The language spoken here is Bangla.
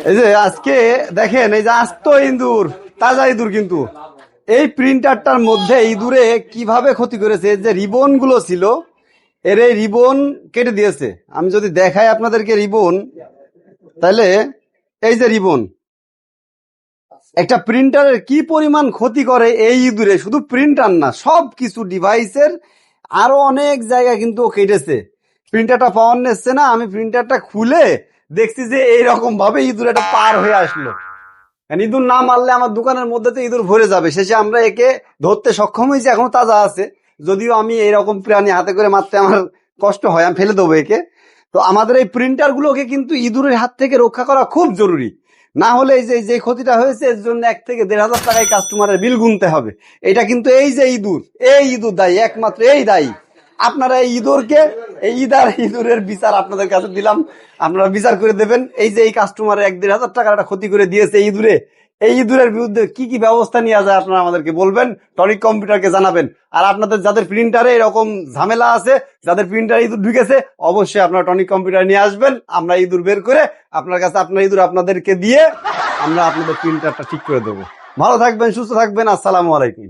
এই যে আজকে দেখেন, এই যে আস্ত ইঁদুর, তাজা ইঁদুর, কিন্তু এই প্রিন্টারটার মধ্যে ইঁদুরে কিভাবে ক্ষতি করেছে। যে রিবন গুলো ছিল, এর এই রিবন কেটে দিয়েছে। আমি যদি দেখাই আপনাদেরকে রিবন, তাহলে এই যে রিবন, একটা প্রিন্টারের কি পরিমাণ ক্ষতি করে এই ইঁদুরে। শুধু প্রিন্টার না, সব কিছু ডিভাইসের আরো অনেক জায়গায় কিন্তু ও কেটেছে। প্রিন্টারটা পাওয়ার নিচ্ছে না, আমি প্রিন্টারটা খুলে দেখছি যে এইরকম ভাবে ইঁদুর একটা পার হয়ে আসলো। ইঁদুর না মারলে আমার দোকানের মধ্যে তো ইঁদুর ভরে যাবে। শেষে আমরা একে ধরতে সক্ষম হয়েছি, এখনো তাজা আছে। যদিও আমি এইরকম প্রাণী হাতে করে মারতে আমার কষ্ট হয়, আমি ফেলে দেবো একে। তো আমাদের এই প্রিন্টার গুলোকে কিন্তু ইঁদুরের হাত থেকে রক্ষা করা খুব জরুরি। না হলে এই যে ক্ষতিটা হয়েছে, এর জন্য 1 থেকে 1,500 টাকায় কাস্টমারের বিল গুনতে হবে। এটা কিন্তু এই যে ইঁদুর, এই ইঁদুর দায়ী, একমাত্র এই দায়ী। আপনারা এই ইঁদুরকে, এই ইঁদুরের বিচার আপনাদের কাছে দিলাম, আপনারা বিচার করে দেবেন। এই যে এই কাস্টমারের 1-1,500 টাকার একটা ক্ষতি করে দিয়েছে এই ইঁদুরে, এই ইঁদুরের বিরুদ্ধে কি কি ব্যবস্থা নেওয়া যায় আপনারা আমাদেরকে বলবেন, টনিক কম্পিউটারকে জানাবেন। আর আপনাদের যাদের প্রিন্টারে এরকম ঝামেলা আছে, যাদের প্রিন্টারে ইঁদুর ঢুকেছে, অবশ্যই আপনারা টনিক কম্পিউটার নিয়ে আসবেন। আমরা ইঁদুর বের করে আপনার কাছে, আপনার ইঁদুর আপনাদেরকে দিয়ে আমরা আপনাদের প্রিন্টারটা ঠিক করে দেবো। ভালো থাকবেন, সুস্থ থাকবেন। আসসালামু আলাইকুম।